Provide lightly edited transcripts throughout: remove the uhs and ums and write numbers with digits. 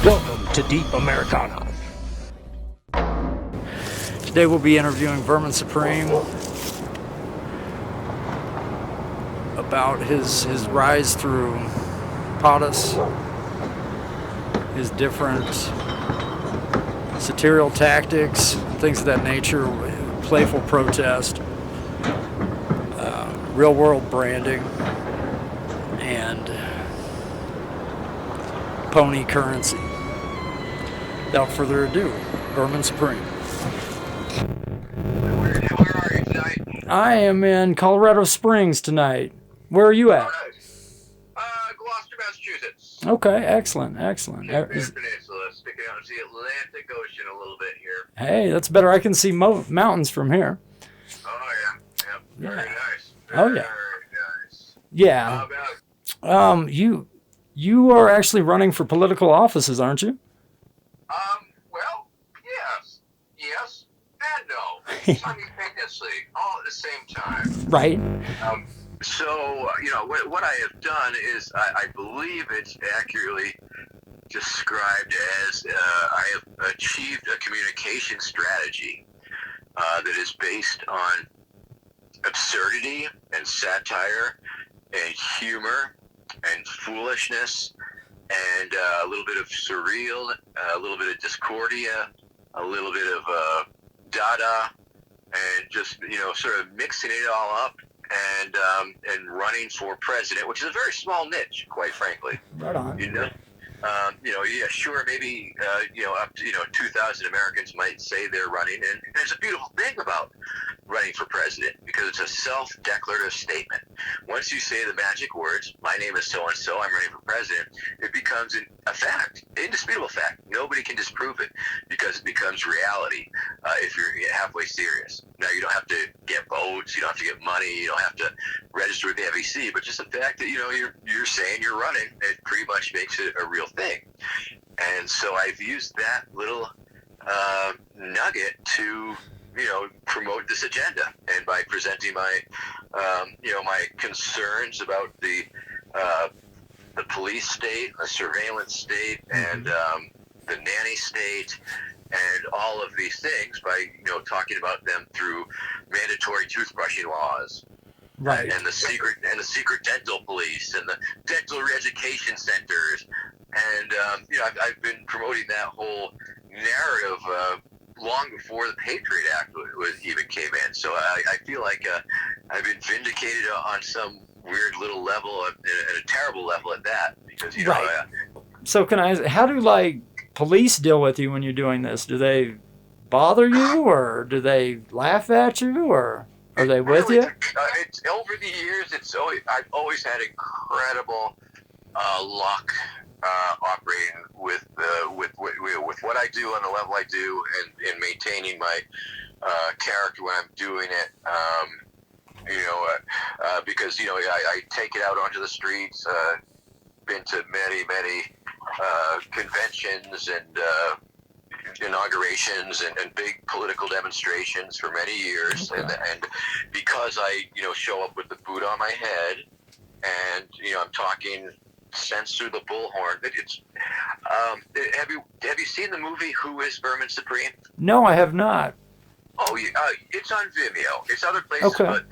Welcome to Deep Americana. Today we'll be interviewing Vermin Supreme about his rise through POTUS, his different satirical tactics, things of that nature, playful protest, real-world branding, and pony currency. Without further ado, Vermin Supreme. Where are you tonight? I am in Colorado Springs tonight. Where are you at? Oh, nice. Gloucester, Massachusetts. Okay, excellent. Peninsula, sticking out to the Atlantic Ocean a little bit here. Hey, that's better. I can see mountains from here. Oh, yeah. Yep. Very nice. Oh, yeah. Very nice. Yeah. How about You are actually running for political offices, aren't you? well, yes, and no. Simultaneously, all at the same time. Right. So, what I have done is, I believe it's accurately described as I have achieved a communication strategy that is based on absurdity and satire and humor and foolishness and a little bit of surreal, a little bit of discordia, a little bit of dada, and just, sort of mixing it all up and running for president, which is a very small niche, quite frankly. Right on. Sure, maybe, up to, 2,000 Americans might say they're running. And there's a beautiful thing about running for president, because it's a self-declarative statement. Once you say the magic words, my name is so-and-so, I'm running for president, it becomes a fact, indisputable fact. Nobody can disprove it, because it becomes reality if you're halfway serious. Now, you don't have to get votes, you don't have to get money, you don't have to register with the FEC, but just the fact that, you're saying you're running, it pretty much makes it a real thing. And so I've used that little nugget to promote this agenda, and by presenting my my concerns about the police state, the surveillance state, and the nanny state, and all of these things, by talking about them through mandatory toothbrushing laws. Right. And the secret dental police and the dental re-education centers, and I've been promoting that whole narrative long before the Patriot Act even came in. So I feel like I've been vindicated on some weird little level, and a terrible level at that, because Right. So how do police deal with you when you're doing this? Do they bother you, or do they laugh at you, or are they with you? It's over the years. I've always had incredible luck operating with what I do on the level I do, and maintaining my character when I'm doing it. Because I take it out onto the streets. Been to many conventions and inaugurations and big political demonstrations for many years, okay. and because I show up with the boot on my head, and I'm talking sense through the bullhorn. It's have you seen the movie Who is Vermin Supreme? No, I have not. Oh, it's on Vimeo. It's other places, okay. but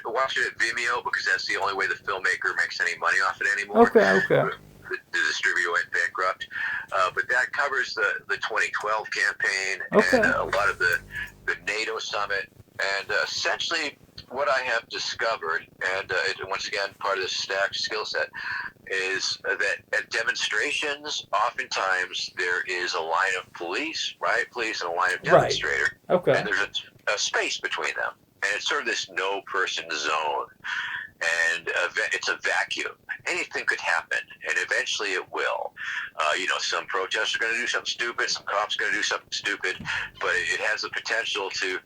watch it at Vimeo, because that's the only way the filmmaker makes any money off it anymore. Okay. The distributor went bankrupt, but that covers the 2012 campaign, okay. and a lot of the NATO summit, and essentially what I have discovered, and once again part of the stacked skill set, is that at demonstrations, oftentimes there is a line of riot police, and a line of demonstrator, right. Okay. And there's a space between them, and it's sort of this no-person zone. And it's a vacuum. Anything could happen, and eventually it will. Some protesters are going to do something stupid, some cops are going to do something stupid, but it has the potential to,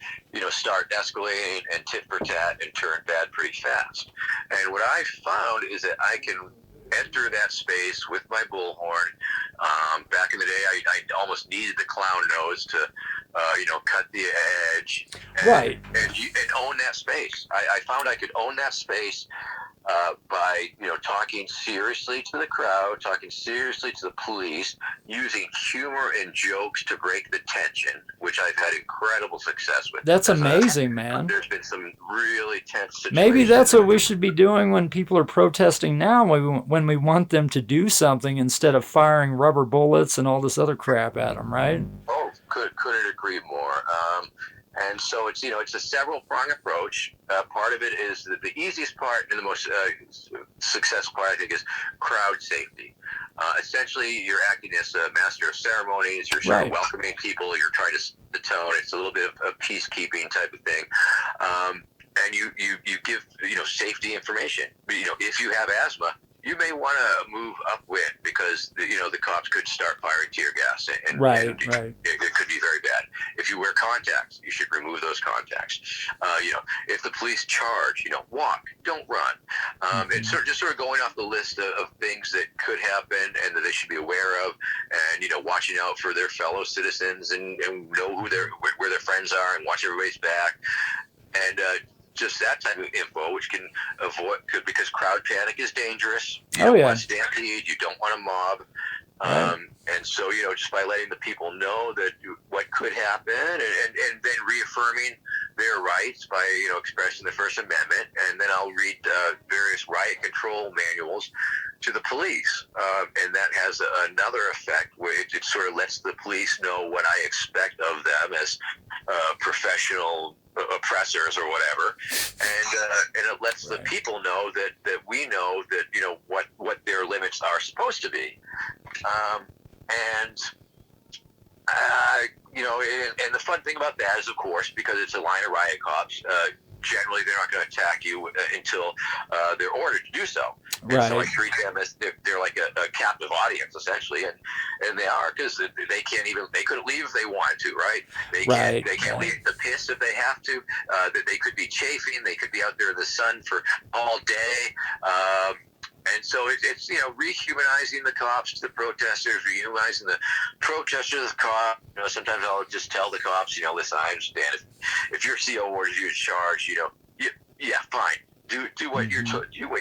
start escalating and tit for tat and turn bad pretty fast. And what I found is that I can enter that space with my bullhorn. Back in the day, I almost needed the clown nose to, cut the edge, and, right, and own that space. I found I could own that space by talking seriously to the crowd, talking seriously to the police, using humor and jokes to break the tension, which I've had incredible success with. That's amazing, man. There's been some really tense situations. Maybe that's what we should be doing when people are protesting now, when we want them to do something instead of firing rubber bullets and all this other crap at them, right? Oh, couldn't agree more. And so it's it's a several prong approach. Part of it is the easiest part and the most successful part, I think, is crowd safety. Essentially, you're acting as a master of ceremonies. You're sort of welcoming people. You're trying to set the tone. It's a little bit of a peacekeeping type of thing. And you give safety information. If you have asthma, you may want to move upwind because the cops could start firing tear gas, and it could be very bad. If you wear contacts, you should remove those contacts. If the police charge, walk, don't run. And just sort of going off the list of things that could happen and that they should be aware of, and watching out for their fellow citizens and know where their friends are and watch everybody's back, and just that type of info, which can avoid, because crowd panic is dangerous. You don't want stampede. You don't want a mob. And so, just by letting the people know that what could happen, and then reaffirming their rights by, expressing the First Amendment, and then I'll read various riot control manuals to the police, and that has another effect, where it sort of lets the police know what I expect of them as professional oppressors or whatever, and it lets the people know that we know that what their limits are supposed to be, and the fun thing about that is, of course, because it's a line of riot cops, generally they're not going to attack you until they're ordered to do so. And so I treat them as they're like a captive audience, essentially, and they are, because they couldn't leave if they wanted to, right? They can't leave the piss if they have to. That they could be chafing, they could be out there in the sun for all day. And so it's rehumanizing the cops to the protesters, rehumanizing the protesters to the cops. Sometimes I'll just tell the cops, listen, I understand if your CO orders you to charge, fine, do what you're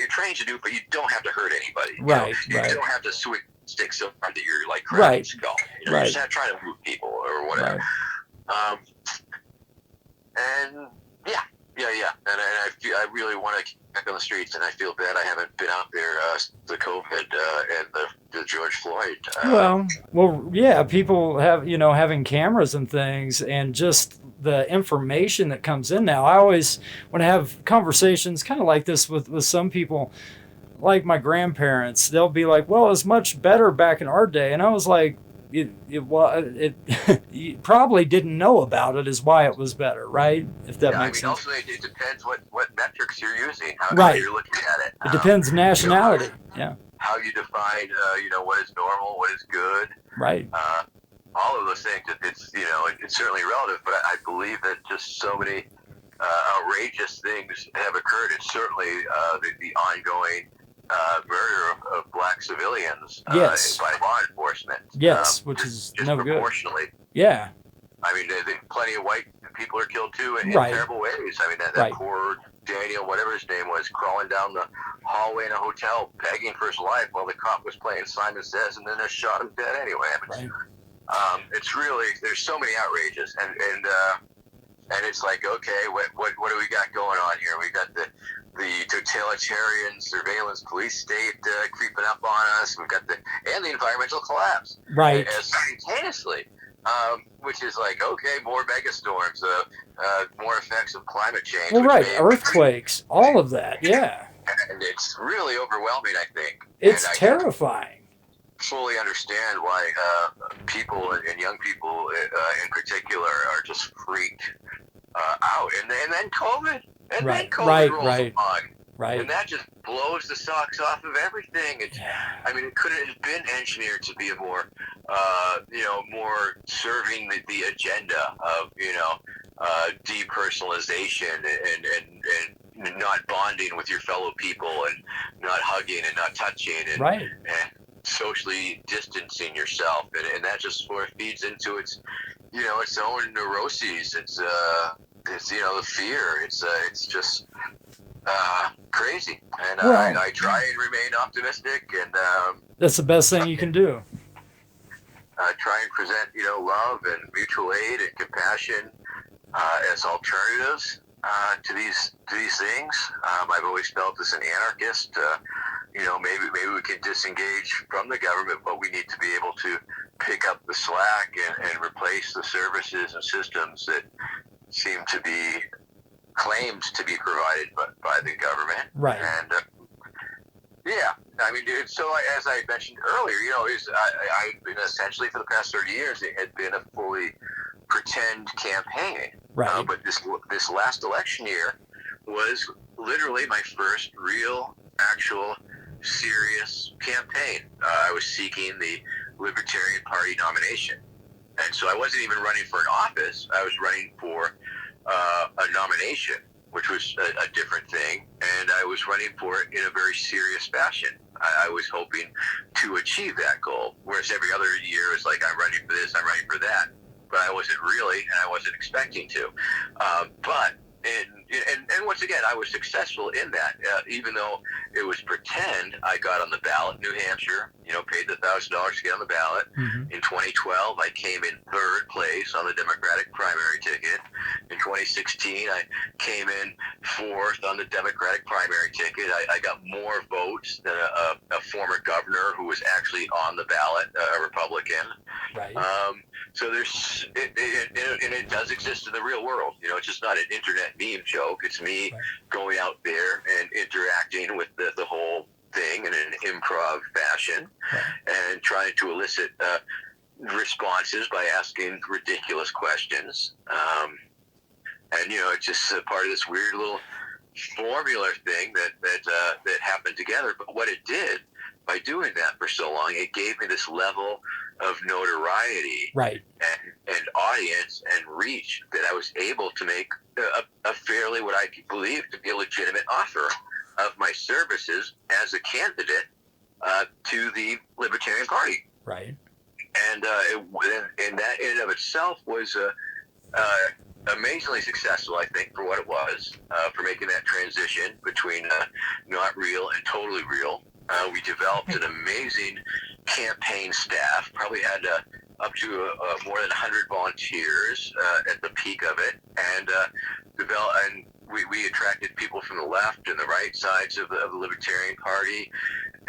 trained to do, but you don't have to hurt anybody. You don't have to swing stick so hard that you're like cracking skull. You're just not trying to move people or whatever. And and I really want to get back on the streets, and I feel bad I haven't been out there the COVID and the George Floyd. People have having cameras and things, and just the information that comes in now. I always, when I have conversations kind of like this with some people, like my grandparents, they'll be like, "Well, it's much better back in our day," and I was like, you probably didn't know about it, is why it was better, right? If that makes sense. Also, it depends what metrics you're using, how you're looking at it. It depends nationality. How you define, what is normal, what is good. Right. All of those things. It's certainly relative, but I believe that just so many outrageous things have occurred. It's certainly the ongoing murder of black civilians by law enforcement. Which is just no good. Proportionally. Yeah. I mean, plenty of white people are killed too in terrible ways. I mean, that poor Daniel, whatever his name was, crawling down the hallway in a hotel, begging for his life while the cop was playing Simon Says, and then they shot him dead anyway. It's really, there's so many outrages, and it's like, okay, what do we got going on here? We got the totalitarian surveillance police state creeping up on us. We've got the environmental collapse, simultaneously, which is like, okay, more megastorms, more effects of climate change. Earthquakes, all of that, and it's really overwhelming. I think it's terrifying. Fully understand why people and young people in particular are just freaked out, and then COVID. And then COVID rolls on, and that just blows the socks off of everything. I mean, it couldn't have been engineered to be a more, more serving the agenda of, depersonalization and not bonding with your fellow people, and not hugging and not touching, and socially distancing yourself, and that just sort of feeds into its own neuroses. It's the fear. It's just crazy. And Well, I try and remain optimistic, and that's the best thing you can do. try and present, love and mutual aid and compassion as alternatives to these things. I've always felt as an anarchist, maybe we can disengage from the government, but we need to be able to pick up the slack and replace the services and systems that seem to be claimed to be provided by the government. Right. And yeah, I mean, so as I mentioned earlier, I've been essentially for the past 30 years, it had been a fully pretend campaign. Right. But this last election year was literally my first real, actual, serious campaign. I was seeking the Libertarian Party nomination. And so I wasn't even running for an office. I was running for a nomination, which was a different thing. And I was running for it in a very serious fashion. I was hoping to achieve that goal. Whereas every other year is like, I'm running for this, I'm running for that. But I wasn't really, and I wasn't expecting to. And once again, I was successful in that. Even though it was pretend, I got on the ballot in New Hampshire, paid the $1,000 to get on the ballot. Mm-hmm. In 2012, I came in third place on the Democratic primary ticket. In 2016, I came in fourth on the Democratic primary ticket. I got more votes than a former governor who was actually on the ballot, a Republican. Right. So it does exist in the real world. It's just not an internet meme joke. It's me going out there and interacting with the whole thing in an improv fashion and trying to elicit responses by asking ridiculous questions. And it's just a part of this weird little formula thing that happened together. But what it did by doing that for so long, it gave me this level of notoriety and audience and reach that I was able to make a fairly, what I believe to be a legitimate offer of my services as a candidate to the Libertarian Party. Right. And that in and of itself was amazingly successful, I think, for what it was, for making that transition between not real and totally real. We developed an amazing campaign staff, probably had up to more than 100 volunteers at the peak of it, and we attracted people from the left and the right sides of the Libertarian Party,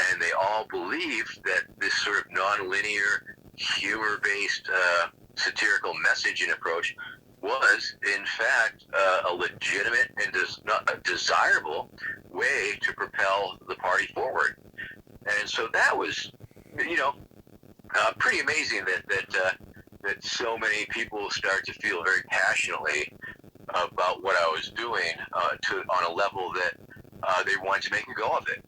and they all believed that this sort of non-linear, humor-based, satirical messaging approach was, in fact, a legitimate and not a desirable way to propel the party forward. And so that was, pretty amazing that so many people started to feel very passionately about what I was doing on a level that they wanted to make a go of it.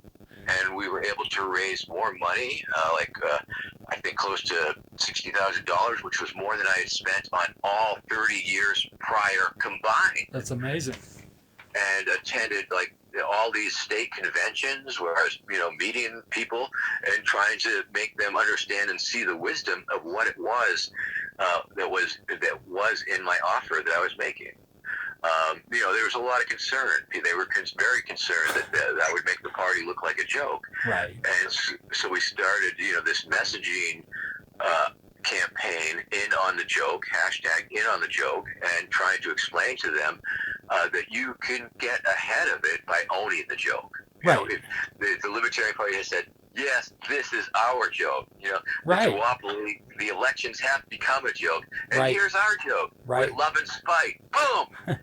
And we were able to raise more money, I think close to $60,000, which was more than I had spent on all 30 years prior combined. That's amazing. And attended all these state conventions where I was, meeting people and trying to make them understand and see the wisdom of what it was that was in my offer that I was making. There was a lot of concern. They were very concerned that I would make the party look like a joke. Right. And so we started, this messaging campaign, in on the joke, hashtag in on the joke, and trying to explain to them that you can get ahead of it by owning the joke. Right. The Libertarian Party has said, yes, this is our joke. The duopoly, the elections have become a joke. And here's our joke. With love and spite. Boom! And,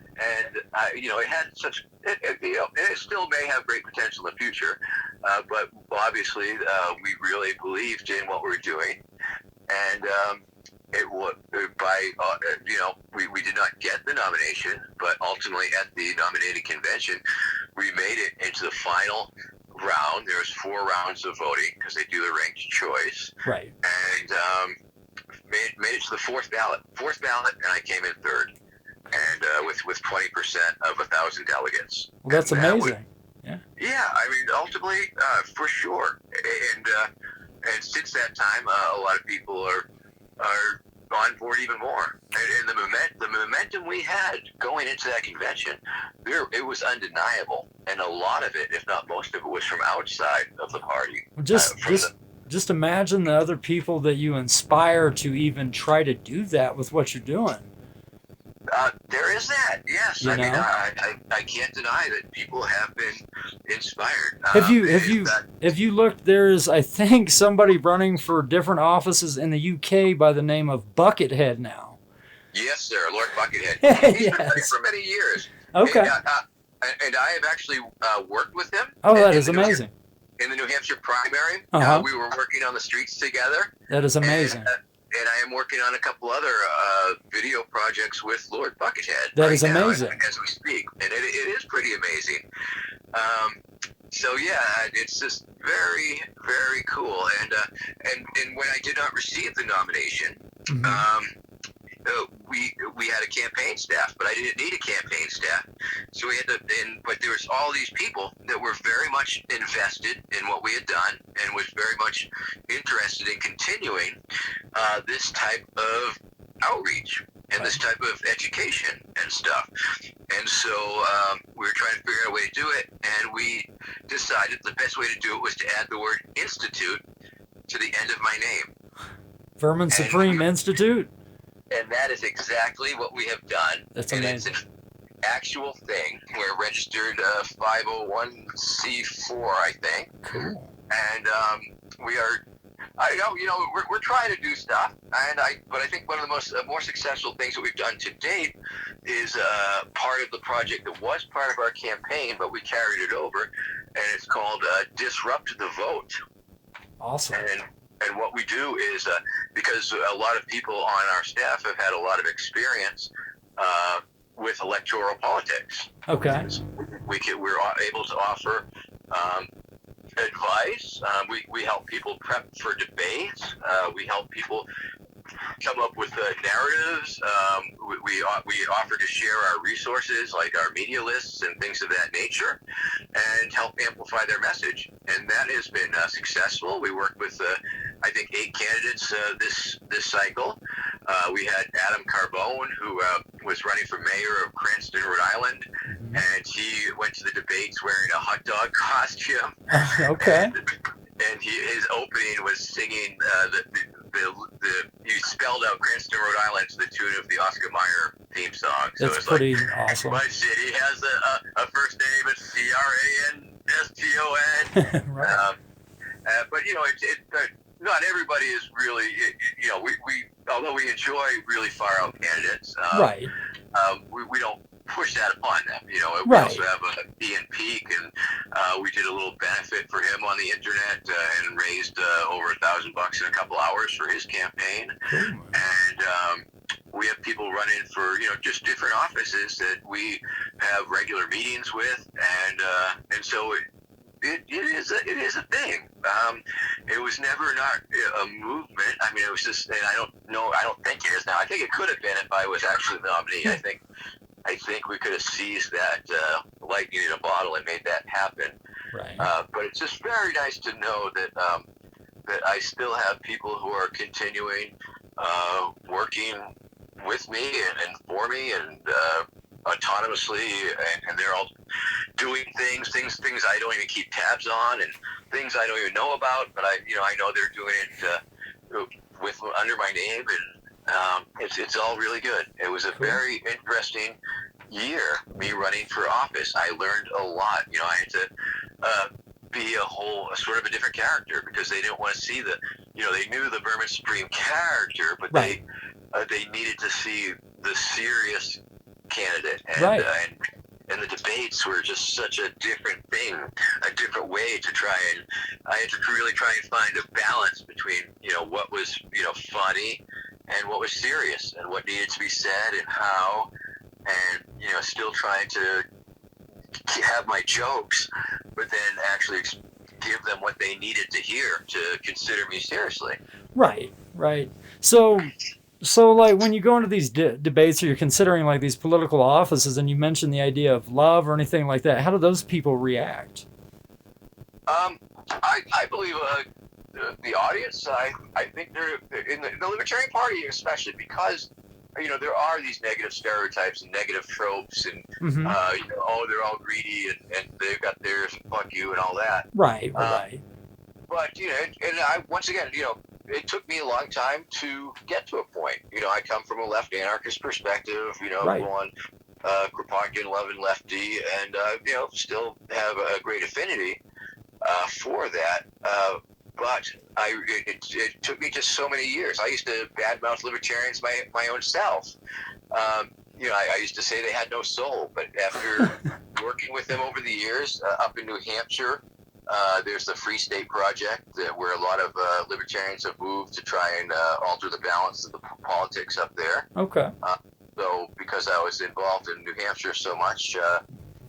it had such, it still may have great potential in the future. But obviously, we really believed in what we were doing. And it was we did not get the nomination, but ultimately at the nominating convention, we made it into the final round. There was 4 rounds of voting because they do the ranked choice. Right. And made it to the fourth ballot, and I came in third, and with 20% of 1,000 delegates. Well, that's amazing. Yeah, I mean, ultimately, for sure. And since that time, a lot of people are on board even more. And the momentum we had going into that convention, it was undeniable. and a lot of it, if not most of it, was from outside of the party. Just imagine the other people that you inspire to even try to do that with what you're doing. There is that, yes. You I mean, know? I can't deny that people have been inspired. Have you looked? There's, I think, somebody running for different offices in the UK by the name of Buckethead now. Yes, sir, Lord Buckethead. He's been running for many years. Okay. And I have actually worked with him. Oh, that is amazing. In the New Hampshire primary, we were working on the streets together. That is amazing. And I am working on a couple other video projects with Lord Buckethead. That is amazing. As we speak. And it is pretty amazing. So yeah, it's just very, very cool. And when I did not receive the nomination, we had a campaign staff, but I didn't need a campaign staff. So we had to, but there was all these people that were very much invested in what we had done and was very much interested in continuing this type of outreach and this type of education and stuff. And so we were trying to figure out a way to do it, and we decided the best way to do it was to add the word institute to the end of my name. Vermin Supreme Institute? And that is exactly what we have done. That's amazing. And it's an actual thing. We're registered 501c4, I think. Cool. And we are, we're trying to do stuff. But I think one of the more successful things that we've done to date is part of the project that was part of our campaign, but we carried it over, and it's called Disrupt the Vote. Awesome. And what we do is, because a lot of people on our staff have had a lot of experience with electoral politics. Okay. We're able to offer advice. We help people prep for debates. We help people come up with narratives. We offer to share our resources, like our media lists and things of that nature, and help amplify their message. And that has been successful. We worked with, I think, 8 candidates this cycle. We had Adam Carbone, who was running for mayor of Cranston, Rhode Island, and he went to the debates wearing a hot dog costume. Okay. And his opening was singing he spelled out Cranston, Rhode Island to the tune of the Oscar Mayer theme song. So it's pretty awesome. My city has a first name, it's CRANSTON. Right. But not everybody is really, we although we enjoy really far out candidates, right. We don't push that upon them. We also have Ian Peak, and we did a little benefit for him on the internet and raised over $1,000 in a couple hours for his campaign. And we have people running for just different offices that we have regular meetings with, and so it is a thing. It was never not a movement. I mean, it was just, and I don't think it is now. I think it could have been if I was actually the nominee. I think we could have seized that lightning in a bottle and made that happen. Right. But it's just very nice to know that that I still have people who are continuing working with me and for me and autonomously, and they're all doing things I don't even keep tabs on, and things I don't even know about. But I know they're doing it with under my name, and it's all really good. It was a very interesting year, me running for office. I learned a lot. I had to be a sort of a different character, because they didn't want to see they knew the Vermin Supreme character, but right. they needed to see the serious candidate, and right. And the debates were just such a different thing, a different way to try, and I had to really try and find a balance between what was funny and what was serious, and what needed to be said and how, and still trying to have my jokes, but then actually give them what they needed to hear to consider me seriously. Right. So like when you go into these debates, or you're considering like these political offices, and you mention the idea of love or anything like that, how do those people react? I believe the audience, I think they're in the Libertarian Party, especially because there are these negative stereotypes and negative tropes, and Mm-hmm. oh, they're all greedy and they've got theirs, fuck you, and all that. Right. Right. But and I once again, it took me a long time to get to a point. I come from a left anarchist perspective. Right. Going Kropotkin, loving lefty, and still have a great affinity for that. But it took me just so many years. I used to badmouth libertarians my own self. I used to say they had no soul, but after working with them over the years, up in New Hampshire, there's the Free State Project where a lot of libertarians have moved to try and alter the balance of the politics up there. Okay. So because I was involved in New Hampshire so much,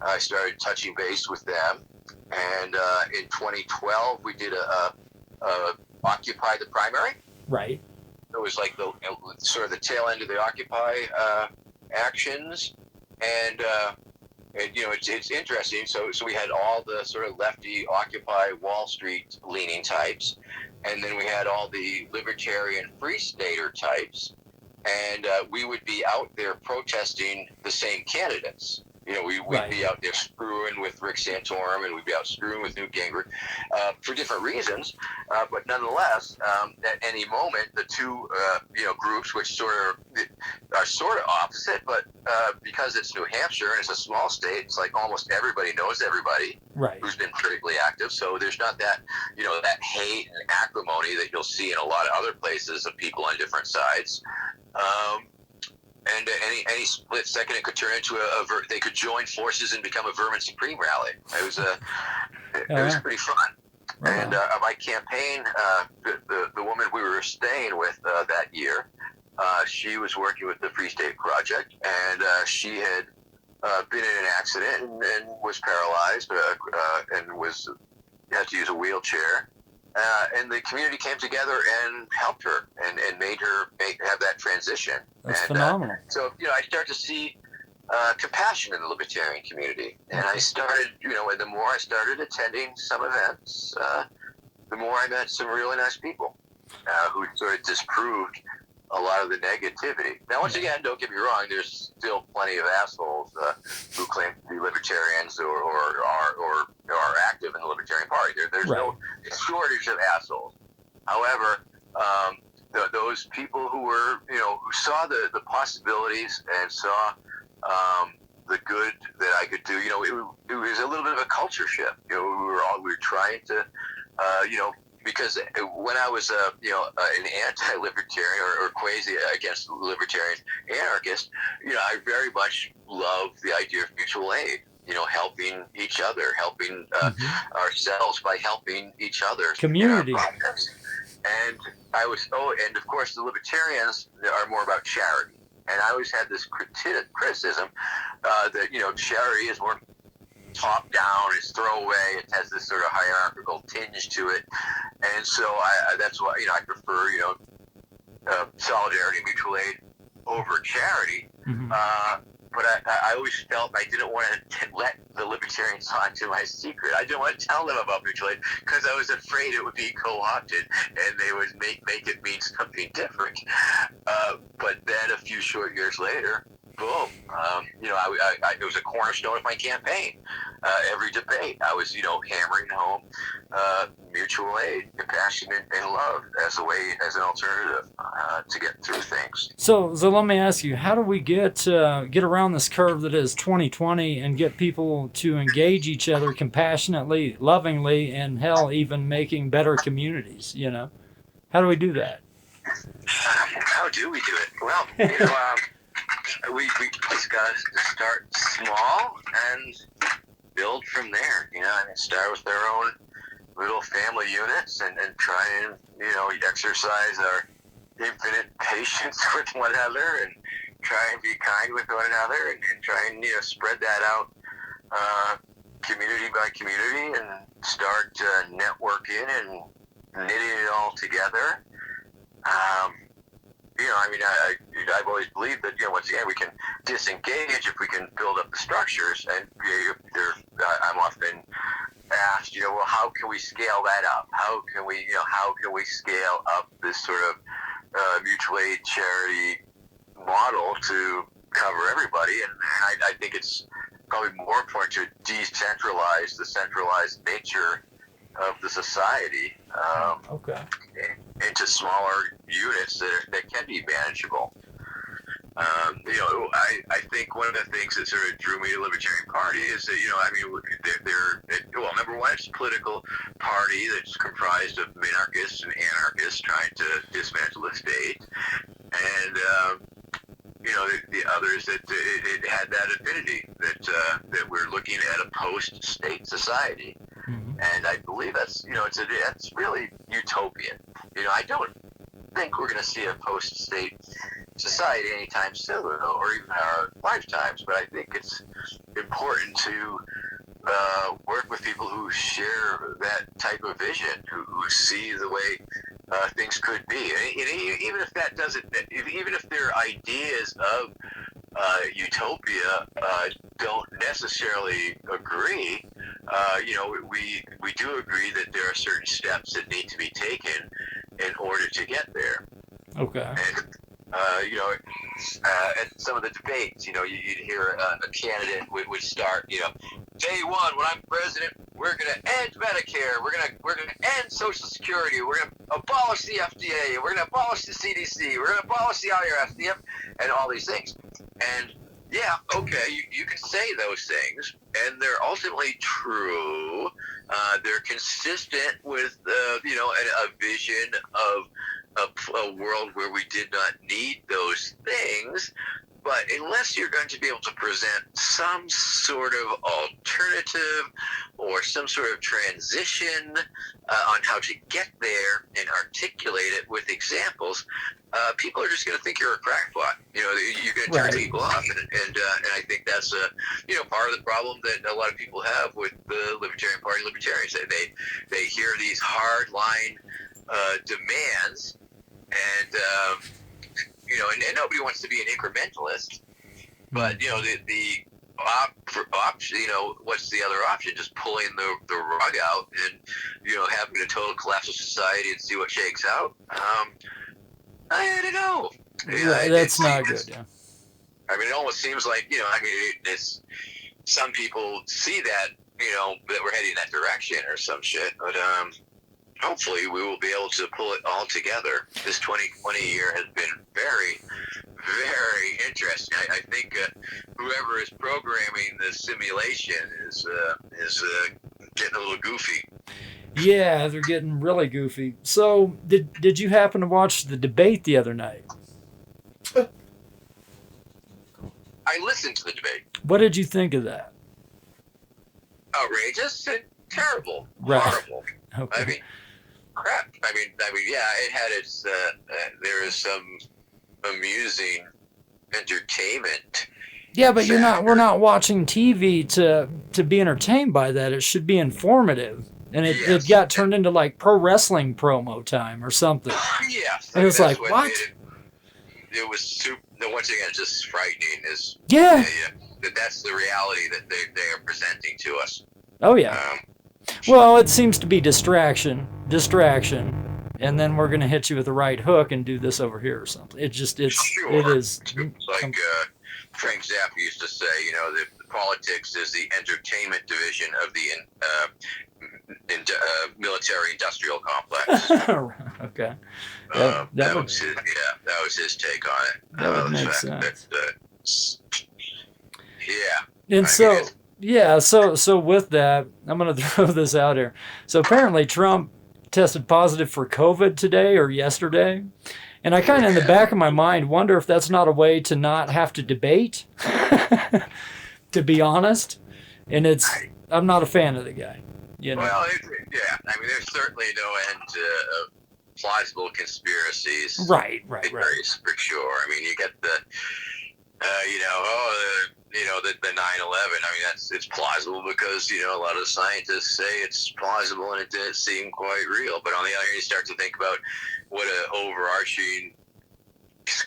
I started touching base with them. And in 2012, we did a Occupy the primary. Right. It was like the sort of the tail end of the Occupy actions, and it's interesting. So we had all the sort of lefty Occupy Wall Street leaning types, and then we had all the libertarian Free Stater types, and we would be out there protesting the same candidates. We'd be out there screwing with Rick Santorum, and we'd be out screwing with Newt Gingrich for different reasons. But nonetheless, at any moment, the two groups, which are sort of opposite, but because it's New Hampshire and it's a small state, it's like almost everybody knows everybody who's been politically active. So there's not that that hate and acrimony that you'll see in a lot of other places of people on different sides. And any split second, it could turn into they could join forces and become a Vermin Supreme rally. It was pretty fun. Right. And my campaign, the woman we were staying with that year, she was working with the Free State Project, and she had been in an accident and was paralyzed and had to use a wheelchair. And the community came together and helped her and made her have that transition. That's phenomenal. So, I start to see compassion in the libertarian community. And I started, and the more I started attending some events, the more I met some really nice people who sort of disproved a lot of the negativity. Now, once again, don't get me wrong, there's still plenty of assholes who claim to be libertarians or are active in the Libertarian Party. There's no shortage of assholes. However, those people who were, who saw the possibilities and saw the good that I could do, it was a little bit of a culture shift. We were trying to, because when I was, an anti-libertarian or quasi against libertarians, anarchist, I very much love the idea of mutual aid. Helping each other, helping ourselves by helping each other. Community. And and of course the libertarians are more about charity. And I always had this criticism that, charity is more top down, it's throwaway, it has this sort of hierarchical tinge to it. And so that's why, I prefer, solidarity and mutual aid over charity. Mm-hmm. But I always felt I didn't want to let the libertarians onto my secret. I didn't want to tell them about mutual aid because I was afraid it would be co-opted and they would make it mean something different. But then a few short years later, boom, it was a cornerstone of my campaign. Every debate, I was, hammering home mutual aid, compassion, and love as an alternative to get through things. So let me ask you, how do we get around this curve that is 2020 and get people to engage each other compassionately, lovingly, and hell, even making better communities? How do we do that? How do we do it? Well, we just got to start small and build from there. Start with their own little family units and try and exercise our infinite patience with one another and try and be kind with one another and try and spread that out community by community and start networking and knitting it all together. I've always believed that, once again, we can disengage if we can build up the structures. And I'm often asked, well, how can we scale that up? How can we scale up this sort of mutual aid charity model to cover everybody, and I think it's probably more important to decentralize the centralized nature of the society Okay. into smaller units that can be manageable. I think one of the things that sort of drew me to the Libertarian Party is that, well, number one, it's a political party that's comprised of minarchists and anarchists trying to dismantle the state. And, the others that it had that affinity that we're looking at a post-state society. Mm-hmm. And I believe that's, it's really utopian. I don't think we're going to see a post-state society anytime soon, or even our lifetimes, but I think it's important to work with people who share that type of vision, who see the way things could be. And even if that doesn't, even if their ideas of utopia don't necessarily agree, we do agree that there are certain steps that need to be taken in order to get there. Okay. And at some of the debates, you'd hear a candidate would start, day one, when I'm president, we're going to end Medicare, we're going to end Social Security, we're going to abolish the FDA, we're going to abolish the CDC, we're going to abolish the IRS, and all these things. And yeah, okay, you can say those things, and they're ultimately true. They're consistent with, a vision of a world where we did not need those things. But unless you're going to be able to present some sort of alternative or some sort of transition on how to get there and articulate it with examples, people are just going to think you're a crackpot. You're going to turn people off, and I think that's part of the problem that a lot of people have with the Libertarian Party. Libertarians, they hear these hard line demands, and nobody wants to be an incrementalist, but the option, what's the other option? Just pulling the rug out and having a total collapse of society and see what shakes out. I don't know. That's not good. Yeah. It almost seems like it's some people see that that we're heading in that direction or some shit, but hopefully we will be able to pull it all together. This 2020 year has been very, very interesting. I think whoever is programming the simulation is getting a little goofy. Yeah, they're getting really goofy. So, did you happen to watch the debate the other night? I listened to the debate. What did you think of that? Outrageous and terrible. Right. Horrible. Okay. Crap. Yeah, it had its. There is some amusing entertainment. Yeah, but we're not watching TV to be entertained by that. It should be informative. And it got turned into like pro wrestling promo time or something. Yes. It was like, what? It was super. Once again, it's just frightening. That's the reality that they are presenting to us. Oh, yeah. Well, it seems to be distraction, and then we're going to hit you with the right hook and do this over here or something. It is. Like Frank Zappa used to say, that politics is the entertainment division of the military-industrial complex. Okay. That was his take on it. That would make sense. And so with that, I'm going to throw this out here. So apparently Trump tested positive for COVID today or yesterday. And I kind of, in the back of my mind, wonder if that's not a way to not have to debate, to be honest. And I'm not a fan of the guy. Well, there's certainly no end to plausible conspiracies. Right. For sure. You get the, the 9/11. It's plausible because, a lot of scientists say it's plausible and it didn't seem quite real. But on the other hand, you start to think about what an overarching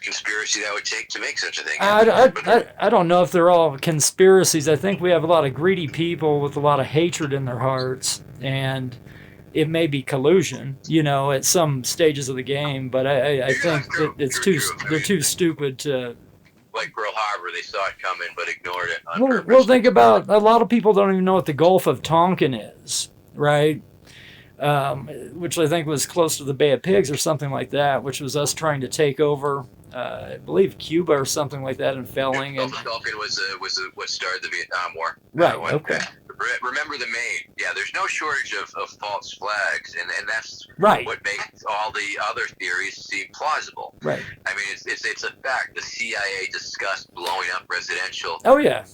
conspiracy that would take to make such a thing. I don't know if they're all conspiracies. I think we have a lot of greedy people with a lot of hatred in their hearts, and it may be collusion, at some stages of the game. But I think that they're too stupid to like Pearl Harbor, they saw it coming but ignored it on Well, purpose. well, think about, a lot of people don't even know what the Gulf of Tonkin is, right? Which I think was close to the Bay of Pigs or something like that, which was us trying to take over, I believe, Cuba or something like that, and failing. Gulf of Tonkin was what started the Vietnam War. Right. Okay. Remember the Maine. Yeah, there's no shortage of false flags, and that's right. what makes all the other theories seem plausible. Right. I mean, it's a fact. The CIA discussed blowing up residential. Oh yeah.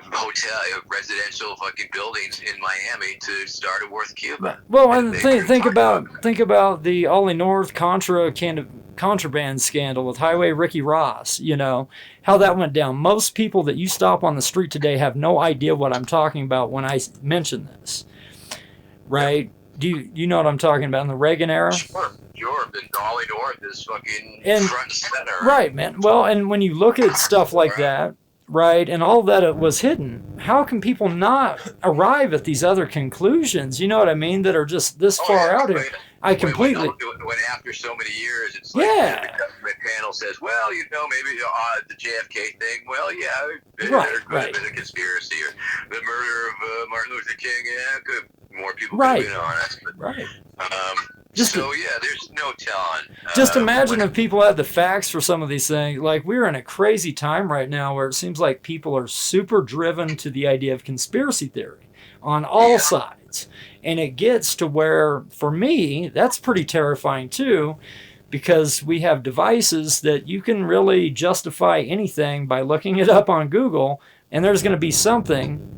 Hotel, residential fucking buildings in Miami to start a war with Cuba. Well, and think about the Ollie North contraband scandal with Highway Ricky Ross. You know how that went down. Most people that you stop on the street today have no idea what I'm talking about when I mention this, right? Do you know what I'm talking about in the Reagan era? Sure. The Ollie North is fucking front and center. Right, man. Well, and when you look at stuff like that. Right, and all that it was hidden. How can people not arrive at these other conclusions? You know what I mean? That are just this far out here. I completely. When after so many years, it's like the government panel says, "Well, maybe the JFK thing. Well, yeah, there could have been a conspiracy, or the murder of Martin Luther King. Yeah, more people could have been honest." But, right. There's no telling. Just imagine if people had the facts for some of these things. Like, we're in a crazy time right now where it seems like people are super driven to the idea of conspiracy theory on all sides. And it gets to where, for me, that's pretty terrifying too, because we have devices that you can really justify anything by looking it up on Google, and there's going to be something,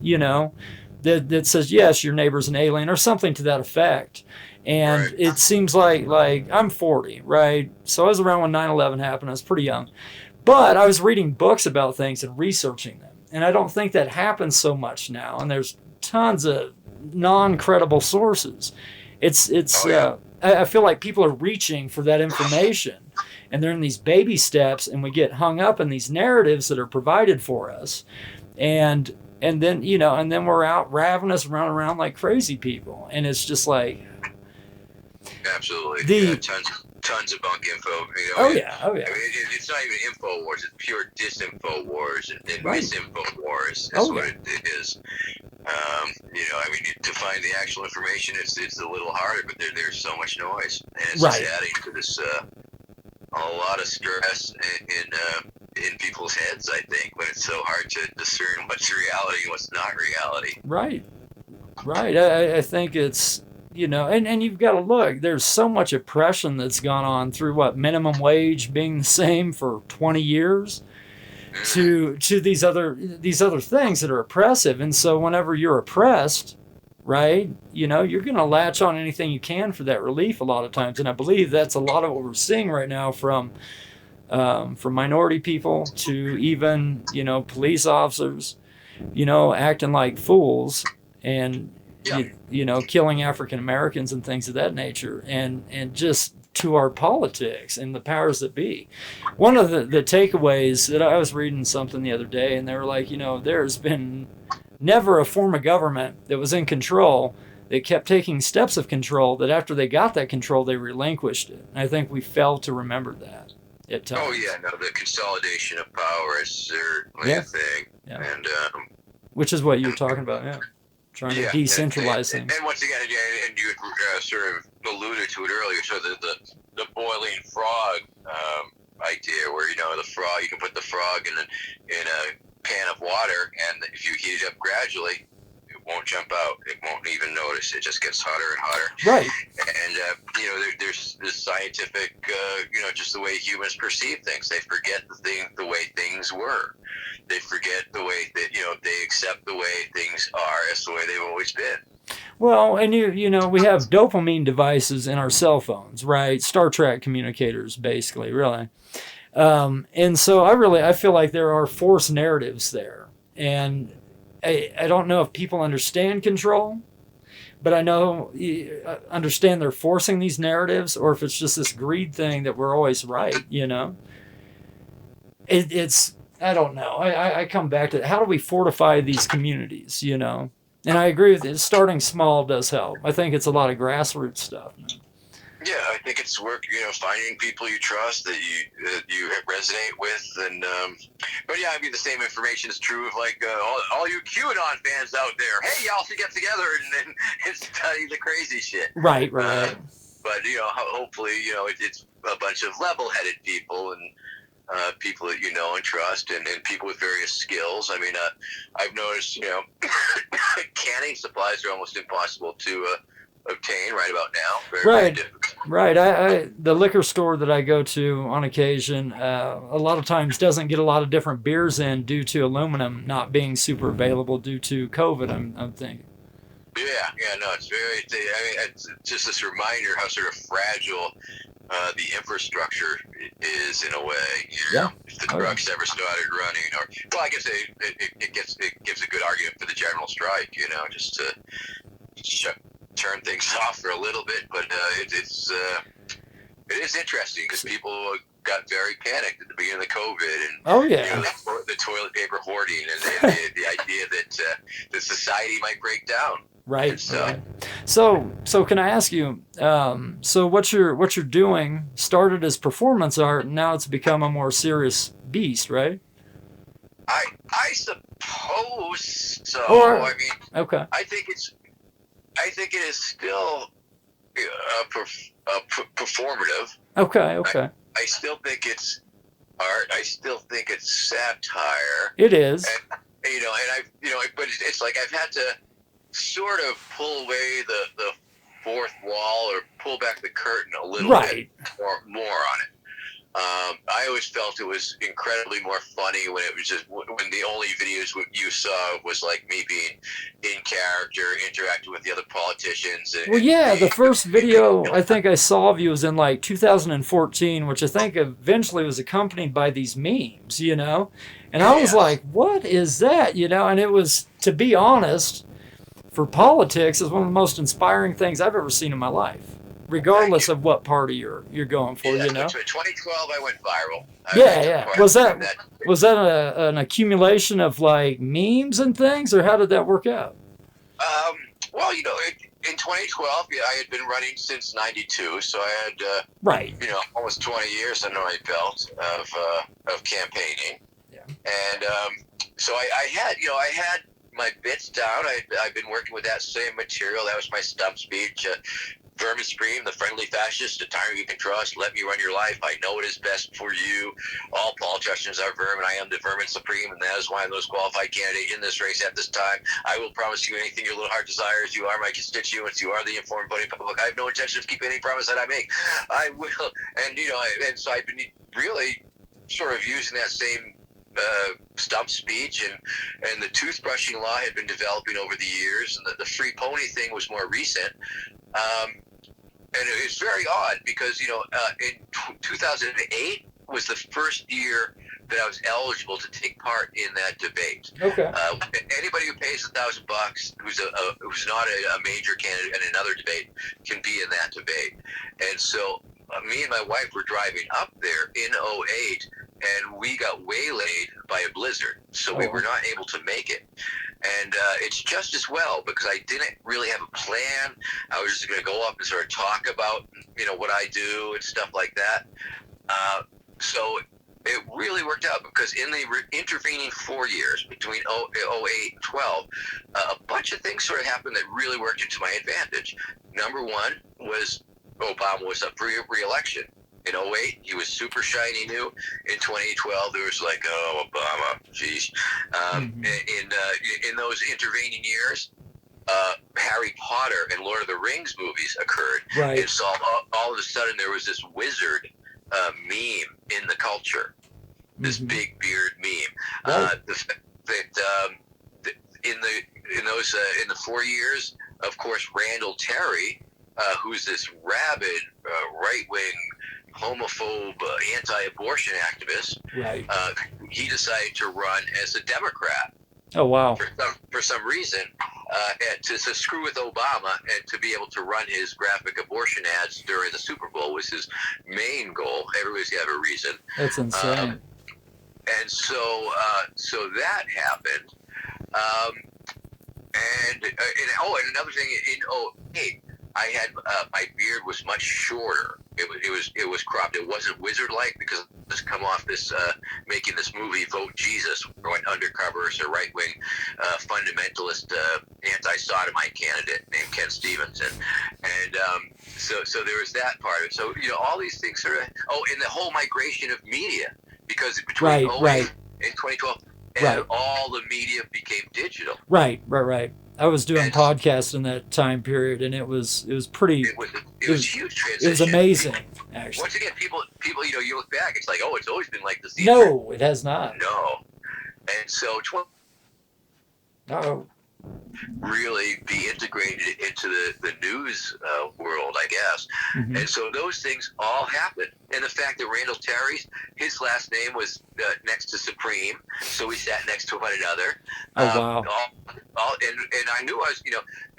that says, yes, your neighbor's an alien, or something to that effect. And it seems like I'm 40, right? So I was around when 9/11 happened. I was pretty young. But I was reading books about things and researching them. And I don't think that happens so much now. And there's tons of non-credible sources. I feel like people are reaching for that information. And they're in these baby steps, and we get hung up in these narratives that are provided for us. And then, and then we're out ravenous, running around like crazy people. And it's just like... Absolutely. Tons of bunk info. Oh yeah. I mean, it's not even info wars. It's pure disinfo wars and misinfo wars. That's what it is. I mean, to find the actual information, it's a little harder, but there's so much noise, and it's just adding to this a lot of stress in people's heads. I think when it's so hard to discern what's reality and what's not reality. Right. I think it's. And you've got to look, there's so much oppression that's gone on through minimum wage being the same for 20 years to these other things that are oppressive. And so whenever you're oppressed, right, you're going to latch on anything you can for that relief a lot of times. And I believe that's a lot of what we're seeing right now from minority people to even, police officers, acting like fools and, killing African Americans and things of that nature, and just to our politics and the powers that be. One of the takeaways that I was reading something the other day, and they were like, there's been never a form of government that was in control that kept taking steps of control that after they got that control, they relinquished it. And I think we failed to remember that at times. Oh yeah, no, the consolidation of power is certainly a thing. Yeah. And which is what you were talking about, trying to decentralize things. And once again, and you sort of alluded to it earlier, so the boiling frog idea, where the frog, you can put the frog in a pan of water, and if you heat it up gradually, it won't jump out. It won't even notice. It just gets hotter and hotter. Right. And there's this scientific, just the way humans perceive things. They forget the way things were. They forget the way that they accept the way things are as the way they've always been. Well, and we have dopamine devices in our cell phones, right? Star Trek communicators, basically, really. And so I feel like there are forced narratives there, and I don't know if people understand control, but I know understand they're forcing these narratives, or if it's just this greed thing that we're always right. It's. I don't know. I come back to how do we fortify these communities, And I agree with it. Starting small does help. I think it's a lot of grassroots stuff. Yeah, I think it's work. Finding people you trust that you resonate with, and but yeah, I mean the same information is true of like all you QAnon fans out there. Hey, y'all should get together and study the crazy shit. Right, right. But hopefully, it's a bunch of level-headed people and people that you know and trust, and people with various skills. I mean, I've noticed, canning supplies are almost impossible to obtain right about now. Very, very Right. difficult. Right. The liquor store that I go to on occasion, a lot of times doesn't get a lot of different beers in due to aluminum not being super available due to COVID. I'm thinking. Yeah, no, it's very. I mean, it's just this reminder how sort of fragile the infrastructure is in a way. Yeah. If the trucks ever started running, or well, I guess it gives a good argument for the general strike. Just to turn things off for a little bit, but it is interesting because people got very panicked at the beginning of COVID, and Oh yeah. the toilet paper hoarding, and the idea that the society might break down. Right. So, Right. So can I ask you? So what you're doing started as performance art, and now it's become a more serious beast, right? I suppose so. Or I mean, okay. I think it is still performative. Okay. Okay. I still think it's art. I still think it's satire. It is. And but it's like I've had to sort of pull away the fourth wall or pull back the curtain a little Right. bit more on it. I always felt it was incredibly more funny when it was just when the only videos you saw was like me being in character, interacting with the other politicians. Well, yeah, the first video I think I saw of you was in like 2014, which I think eventually was accompanied by these memes, And I was like, what is that? And it was, to be honest, for politics, is one of the most inspiring things I've ever seen in my life, regardless of what party you're going for, Yeah, 2012, I went viral. Yeah. Was that an accumulation of like memes and things, or how did that work out? Well, in 2012, I had been running since '92, so I had right, almost 20 years under my belt of campaigning. Yeah. And so I had my bits down. I've been working with that same material. That was my stump speech. Vermin Supreme, the friendly fascist, a tyrant you can trust. Let me run your life. I know what is best for you. All politicians are vermin. I am the Vermin Supreme, and that is why I'm the most qualified candidate in this race at this time. I will promise you anything your little heart desires. You are my constituents. You are the informed voting public. I have no intention of keeping any promise that I make. I will. And, and so I've been really sort of using that same stump speech, and the toothbrushing law had been developing over the years, and the free pony thing was more recent. And it's very odd because, in 2008 was the first year that I was eligible to take part in that debate. Okay. Anybody who pays $1,000 who's not a major candidate in another debate can be in that debate. And so me and my wife were driving up there in '08, and we got waylaid by a blizzard, so we were not able to make it. And it's just as well, because I didn't really have a plan. I was just going to go up and sort of talk about, what I do and stuff like that. So it really worked out, because in the intervening 4 years between 08 and 12, a bunch of things sort of happened that really worked into my advantage. Number one was Obama was up for re-election. In '08, he was super shiny new. In 2012, there was like, oh, Obama, geez. In those intervening years, Harry Potter and Lord of the Rings movies occurred. Right. And so all of a sudden, there was this wizard meme in the culture, this big beard meme. Right. In the 4 years, of course, Randall Terry, who's this rabid right-wing homophobe, anti-abortion activist, Right. he decided to run as a Democrat. Oh wow. For some reason, to screw with Obama and to be able to run his graphic abortion ads during the Super Bowl was his main goal. Everybody's got a reason. That's insane. And so that happened. And another thing, in '08, I had my beard was much shorter. It was cropped. It wasn't wizard like because it's come off this making this movie Vote Jesus, going undercover as a right wing fundamentalist anti-sodomite candidate named Ken Stevenson, and so there was that part of it. So all these things sort of and the whole migration of media, because between 2008 and 2012, and all the media became digital. Right. I was doing podcasts in that time period, and it was pretty. It was a huge transition. It was amazing, actually. Once again, people, you look back, it's like, it's always been like this. No, it has not. No, and so really be integrated into the news world, I guess. Mm-hmm. And so those things all happened. And the fact that Randall Terry's, his last name was next to Supreme, so we sat next to one another. Wow. And I knew I was,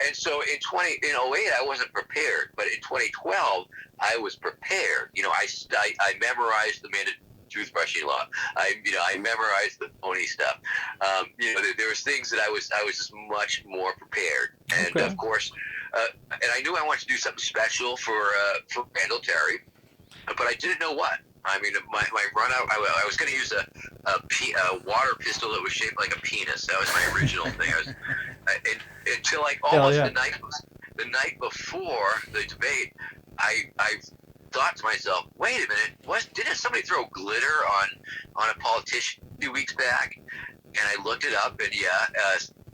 and so in 2008 I wasn't prepared, but in 2012 I was prepared. I memorized the mandatory toothbrushing law. I memorized the pony stuff. There was things that I was just much more prepared. And of course, and I knew I wanted to do something special for Randall Terry, but I didn't know what. I mean, my run out. I was going to use a water pistol that was shaped like a penis. That was my original thing. Until like almost the night before the debate, I thought to myself, wait a minute, didn't somebody throw glitter on a politician a few weeks back? And I looked it up, and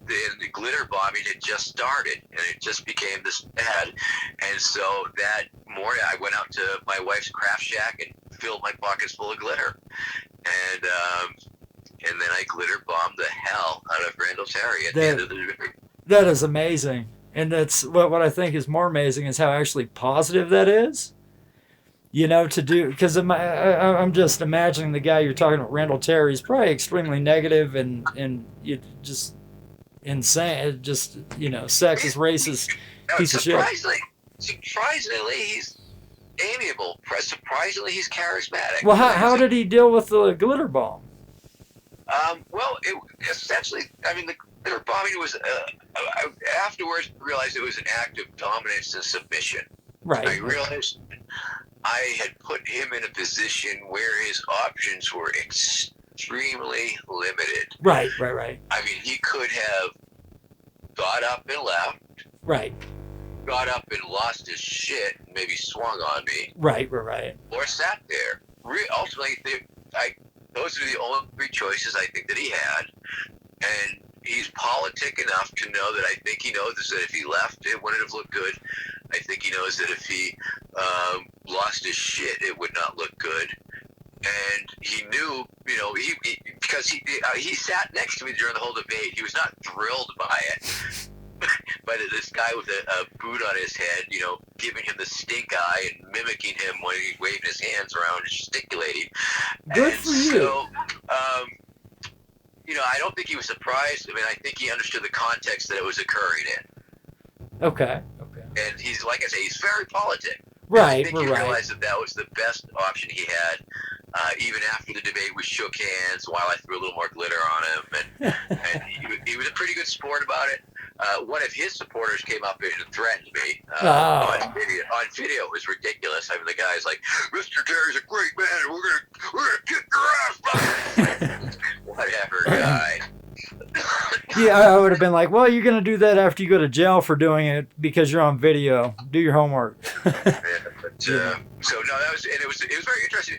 the glitter bombing had just started, and it just became this bad. And so that morning, I went out to my wife's craft shack and filled my pockets full of glitter, and then I glitter bombed the hell out of Randall Terry at the end of the debate. That is amazing, and that's what I think is more amazing is how actually positive that is. To do, because I'm just imagining the guy you're talking about, Randall Terry, is probably extremely negative and just insane, just sexist, racist piece of shit. Surprisingly, he's amiable. Surprisingly, he's charismatic. Well, how did he deal with the glitter bomb? Essentially, the glitter bombing was. Afterwards, I realized it was an act of dominance and submission. Right. I realized I had put him in a position where his options were extremely limited. Right. I mean, he could have got up and left. Right. Got up and lost his shit and maybe swung on me. Right. Or sat there. Ultimately, those are the only three choices I think that he had. And he's politic enough to know that I think he knows that if he left, it wouldn't have looked good. I think he knows that if he lost his shit, it would not look good. And he knew, because he sat next to me during the whole debate. He was not thrilled by it. But this guy with a boot on his head, giving him the stink eye and mimicking him when he's waving his hands around and gesticulating. Good for you. So, I don't think he was surprised. I mean, I think he understood the context that it was occurring in. Okay. And he's, like I say, he's very politic. Right. I think he realized that was the best option he had. Even after the debate, we shook hands while I threw a little more glitter on him, and he was a pretty good sport about it. One of his supporters came up and threatened me on video. On video, it was ridiculous. I mean, the guy's like, "Mr. Terry's a great man, and we're gonna kick your ass." Whatever, guy. Yeah, I would have been like, well, you're going to do that after you go to jail for doing it because you're on video. Do your homework. So no, that was, and it was very interesting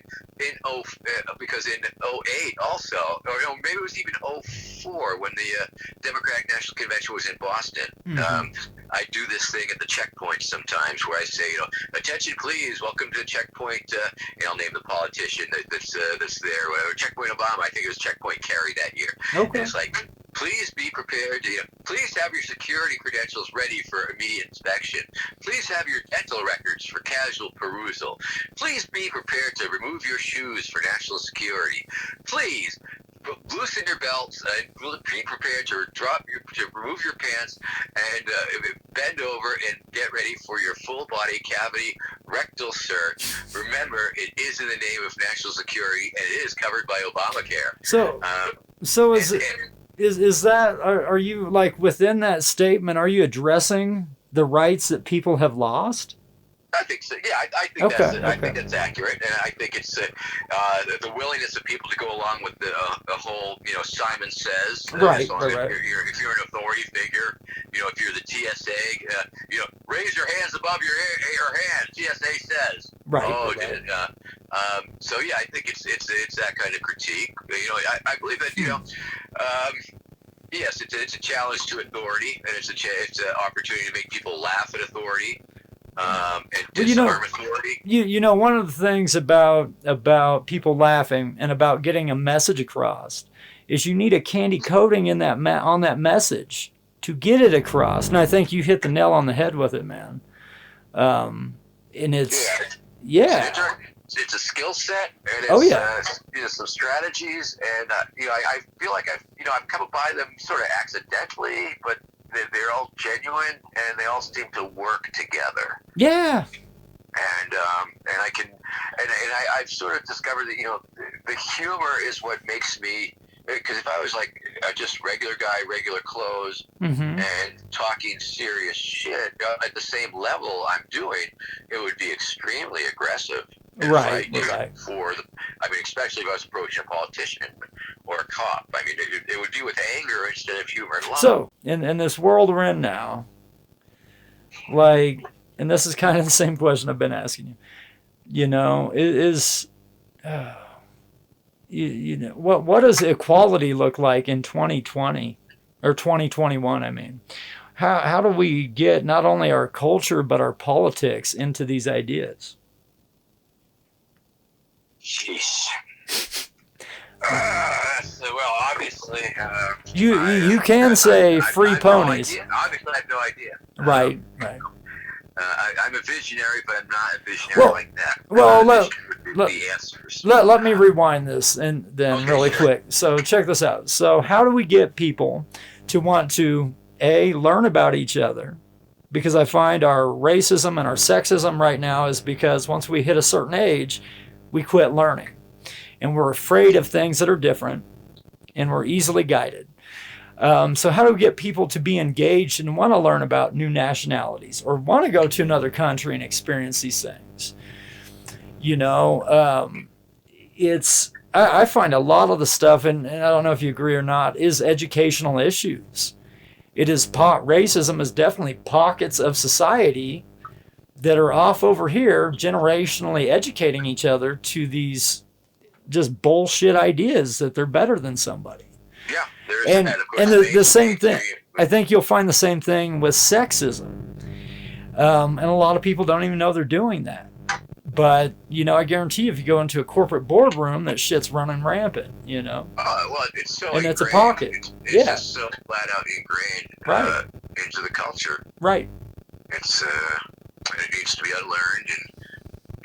because in 2008 also, or maybe it was even 2004 when the Democratic National Convention was in Boston. Mm-hmm. I do this thing at the checkpoint sometimes where I say, attention please, welcome to checkpoint, and I'll name the politician that's there, whatever, checkpoint Obama. I think it was checkpoint Kerry that year. Okay. And it's like, please be prepared to, please have your security credentials ready for immediate inspection. Please have your dental records for casual perusal. Please be prepared to remove your shoes for national security. Please loosen your belts and be prepared to remove your pants and bend over and get ready for your full body cavity rectal search. Remember, it is in the name of national security and it is covered by Obamacare. Is that, are you like within that statement, are you addressing the rights that people have lost? I think so. Yeah, I think I think that's accurate, and I think it's the willingness of people to go along with the whole, Simon Says. Right, As long as if you're an authority figure, if you're the TSA, raise your hands above your hand. TSA says. Right. Oh, so yeah, I think it's that kind of critique. I believe that yes, it's a challenge to authority, and it's an opportunity to make people laugh at authority. And disarm authority. One of the things about people laughing and about getting a message across is you need a candy coating in that on that message to get it across. And I think you hit the nail on the head with it, man. And it's it's a skill set, and it's some strategies, and I feel like I've come by them sort of accidentally, but they're all genuine, and they all seem to work together. Yeah. And I can, and I've sort of discovered that the humor is what makes me. Because if I was like just regular guy, regular clothes, and talking serious shit at the same level I'm doing, it would be extremely aggressive. Right. Especially if I was approaching a politician or a cop. I mean, it would be with anger instead of humor and love. So, in this world we're in now, and this is kind of the same question I've been asking you. What does equality look like in 2020 or 2021? I mean, how do we get not only our culture but our politics into these ideas? Jeez. Well, obviously, you can say free ponies. Obviously, I have no idea. Right. I'm a visionary, but I'm not a visionary like that. Well, let me rewind this and then really quick. So check this out. So how do we get people to want to learn about each other? Because I find our racism and our sexism right now is because once we hit a certain age, we quit learning, and we're afraid of things that are different, and we're easily guided. So how do we get people to be engaged and want to learn about new nationalities or want to go to another country and experience these things? I find a lot of the stuff, and I don't know if you agree or not, is educational issues. Racism is definitely pockets of society that are off over here generationally educating each other to these just bullshit ideas that they're better than somebody. Yeah, and the same thing. I think you'll find the same thing with sexism, and a lot of people don't even know they're doing that. But I guarantee if you go into a corporate boardroom, that shit's running rampant. Well, it's so and ingrained. It's a pocket. It's just so flat out ingrained into the culture. Right. It needs to be unlearned and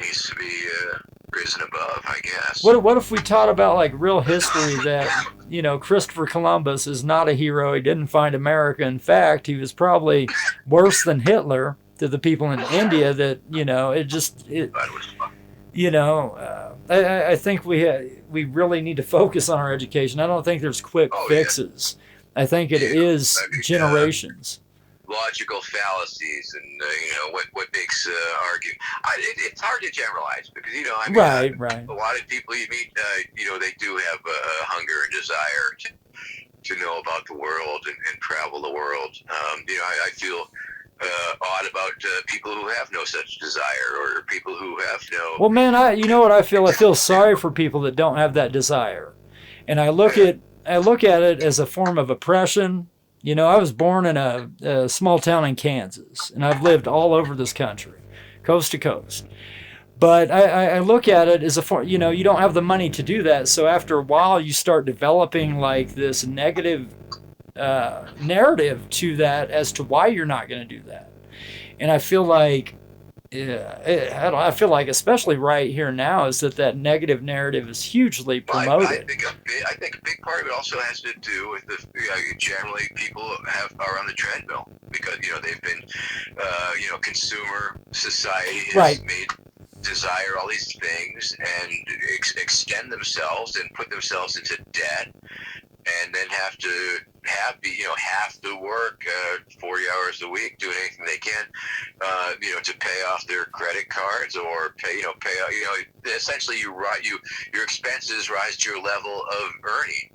needs to be risen above, I guess. What if we taught about real history that Christopher Columbus is not a hero. He didn't find America. In fact, he was probably worse than Hitler to the people in India. I think we really need to focus on our education. I don't think there's quick fixes. I think it is generations. Logical fallacies and what makes argue. It's hard to generalize because right. A lot of people you meet, they do have a hunger and desire to know about the world and travel the world. I feel odd about people who have no such desire or people who have no. Well, man, you know what I feel? I feel sorry for people that don't have that desire, and I look at it as a form of oppression. I was born in a small town in Kansas, and I've lived all over this country, coast to coast. But I look at it as a form, you don't have the money to do that. So after a while, you start developing this negative narrative to that as to why you're not going to do that. And I feel like, especially right here now, is that negative narrative is hugely promoted. I think a big part of it also has to do with generally people are on the treadmill because they've been consumer society has made desire all these things and extend themselves and put themselves into debt and then have to have to work 40 hours a week, doing anything they can, to pay off their credit cards or pay essentially your expenses rise to your level of earning.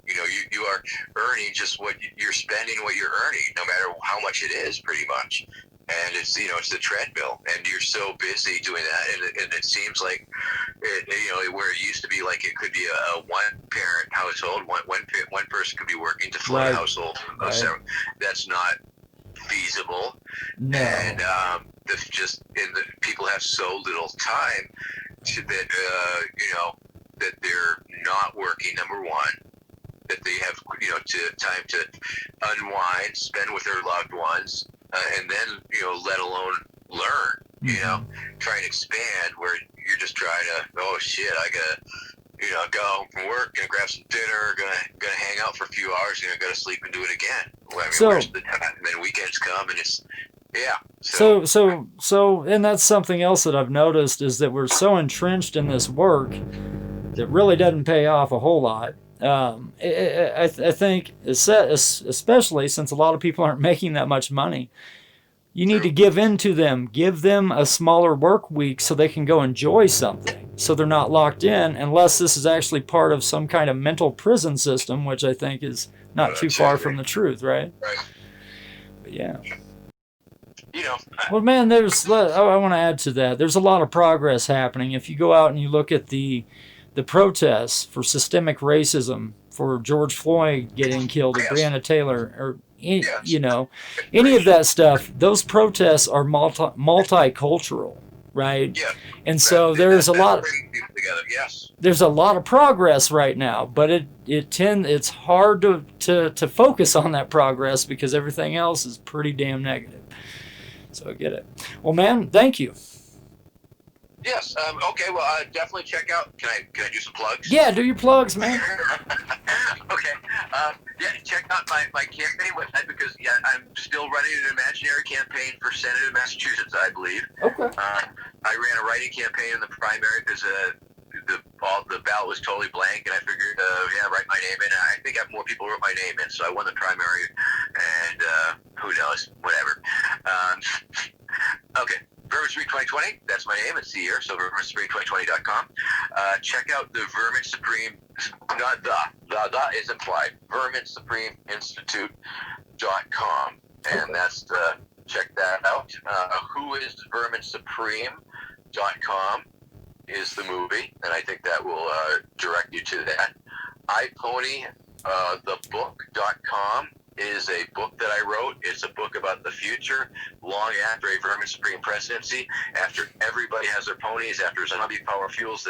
You are earning just what you're spending, what you're earning, no matter how much it is, pretty much. And it's it's the treadmill, and you're so busy doing that, and it seems like where it used to be like it could be a one parent household, one person could be working to flood a household. Right. So that's not feasible. No. And people have so little time that they're not working. Number one, that they have time to unwind, spend with their loved ones, and then let alone learn. Try and expand where you're just trying to, oh shit, I gotta go home from work, gonna grab some dinner, gonna hang out for a few hours, go to sleep and do it again. Where's the time? And then weekends come and it's So, and that's something else that I've noticed is that we're so entrenched in this work that really doesn't pay off a whole lot. I think, especially since a lot of people aren't making that much money, you need to give in to them. Give them a smaller work week so they can go enjoy something. So they're not locked in, unless this is actually part of some kind of mental prison system, which I think is not too far from the truth, right? Right. But yeah. Well, man, I want to add to that. There's a lot of progress happening. If you go out and you look at the protests for systemic racism, for George Floyd getting killed, or Breonna Taylor, or any of that stuff, those protests are multicultural, right? Yeah. And so there's a lot of progress right now, but it's hard to focus on that progress because everything else is pretty damn negative. So I get it. Well, man, thank you. Yes. Okay. Well, definitely check out. Can I do some plugs? Yeah, do your plugs, man. Okay. Check out my campaign website because I'm still running an imaginary campaign for Senate of Massachusetts, I believe. Okay. I ran a writing campaign in the primary because the ballot was totally blank, and I figured, write my name in. And I think more people wrote my name in, so I won the primary, and who knows, whatever. Okay. Vermin Supreme 2020, that's my name. It's the year, so verminsupreme2020.com. Check out the Vermin Supreme, not the is implied, Vermin Supreme Institute.com. And that's check that out. Who is Vermin Supreme.com is the movie, and I think that will direct you to that. iPony.thebook.com is a book that I wrote. It's a book about the future, long after a Vermin Supreme presidency, after everybody has their ponies, after zombie power fuels,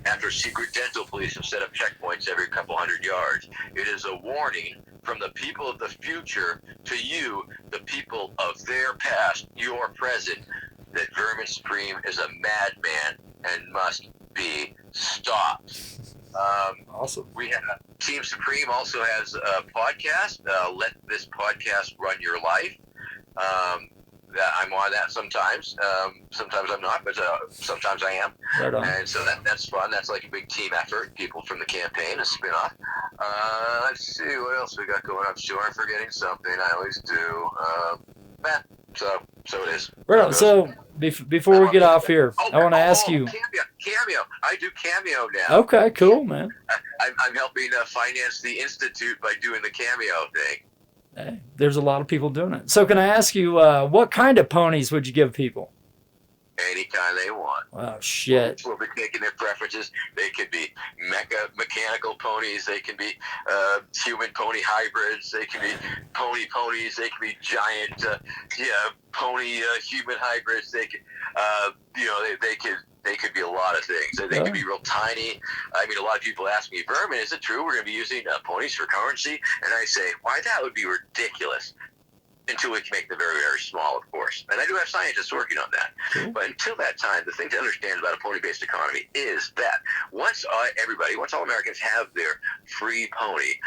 after secret dental police have set up checkpoints every couple hundred yards. It is a warning from the people of the future to you, the people of their past, your present, that Vermin Supreme is a madman and must be stopped. Awesome. We have Team Supreme also has a podcast. Let this podcast run your life. I'm on that sometimes. Sometimes I'm not, but sometimes I am. Right on. And so that's fun. That's like a big team effort. People from the campaign, a spinoff. Let's see what else we got going on. I'm sure I'm forgetting something. I always do. So it is. Right on. So before we get off here, I want to ask you. Cameo. I do Cameo now. Okay, cool, man. I'm helping finance the Institute by doing the Cameo thing. Hey, there's a lot of people doing it. So can I ask you, what kind of ponies would you give people? Any kind they want. Oh, shit. We'll be taking their preferences. They could be mechanical ponies. They can be human pony hybrids. They can be ponies. They can be giant pony human hybrids. They could they could be a lot of things. They could be real tiny. I mean, a lot of people ask me, Vermin, is it true we're going to be using ponies for currency? And I say, why, that would be ridiculous. until we can make them very, very small, of course. And I do have scientists working on that. Cool. But until that time, the thing to understand about a pony-based economy is that once all Americans have their free pony,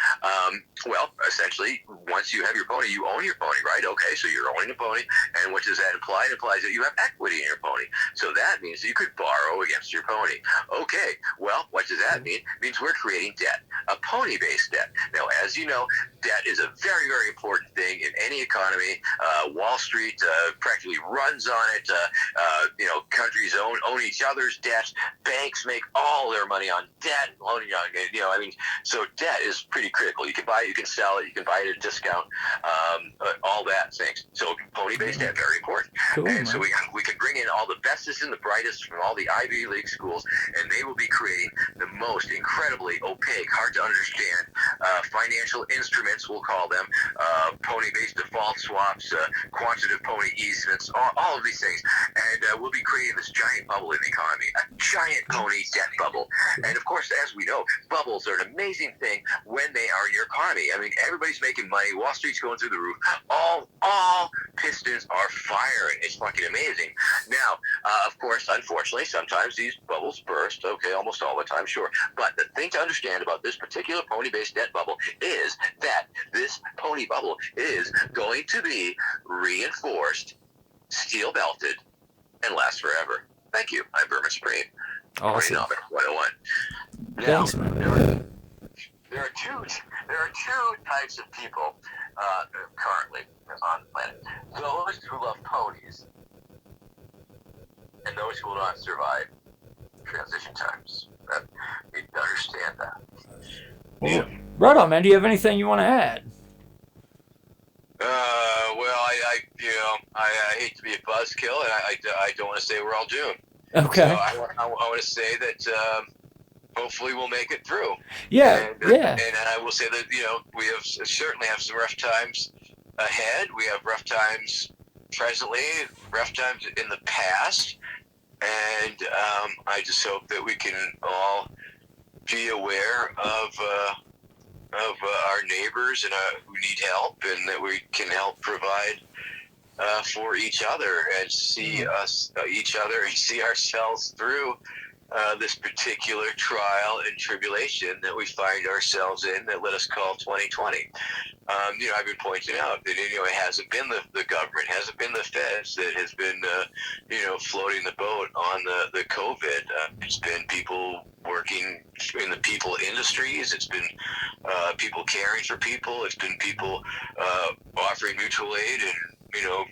well, essentially, once you have your pony, you own your pony, right? Okay, so you're owning a pony, and what does that imply? It implies that you have equity in your pony. So that means that you could borrow against your pony. Okay, well, what does that mean? It means we're creating debt, a pony-based debt. Now, as you know, debt is a very, very important thing in any economy. Wall Street practically runs on it. Countries own each other's debts. Banks make all their money on debt, loaning on, so debt is pretty critical. You can buy it, you can sell it, you can buy it at a discount, all that things. So pony-based debt, very important. Cool, and man. so we can bring in all the bestest and the brightest from all the Ivy League schools, and they will be creating the most incredibly opaque, hard to understand financial instruments, we'll call them, pony-based default swaps, quantitative pony easements, all of these things. And we'll be creating this giant bubble in the economy, a giant pony debt bubble. And of course, as we know, bubbles are an amazing thing when they are in your economy. I mean, everybody's making money. Wall Street's going through the roof. All pistons are firing. It's fucking amazing. Now, of course, unfortunately, sometimes these bubbles burst. Okay, almost all the time, sure. But the thing to understand about this particular pony-based debt bubble is that this pony bubble is going to be reinforced, steel belted, and last forever. Thank you. I'm Vermin Supreme. Awesome. 101. Now, Thanks, man. there are two types of people currently on the planet. Those who love ponies and those who will not survive transition times. You need to understand that. Well, right on, man. Do you have anything you want to add? Well, I hate to be a buzzkill, and I don't want to say we're all doomed. Okay. So I want to say that hopefully we'll make it through. Yeah, yeah. And I will say that we certainly have some rough times ahead. We have rough times presently, rough times in the past, and I just hope that we can all be aware of our neighbors and who need help, and that we can help provide for each other and see each other and see ourselves through this particular trial and tribulation that we find ourselves in that let us call 2020. I've been pointing out that it hasn't been the government, hasn't been the feds that has been floating the boat on the COVID. It's been people working in the people industries. It's been people caring for people. It's been people offering mutual aid and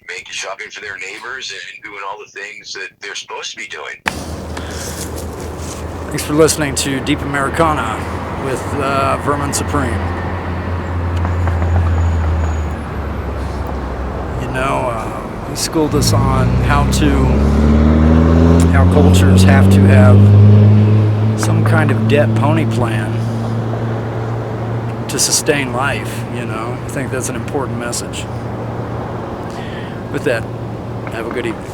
making shopping for their neighbors and doing all the things that they're supposed to be doing. Thanks for listening to Deep Americana with Vermin Supreme. He schooled us on how cultures have to have some kind of debt pony plan to sustain life. I think that's an important message. With that, have a good evening.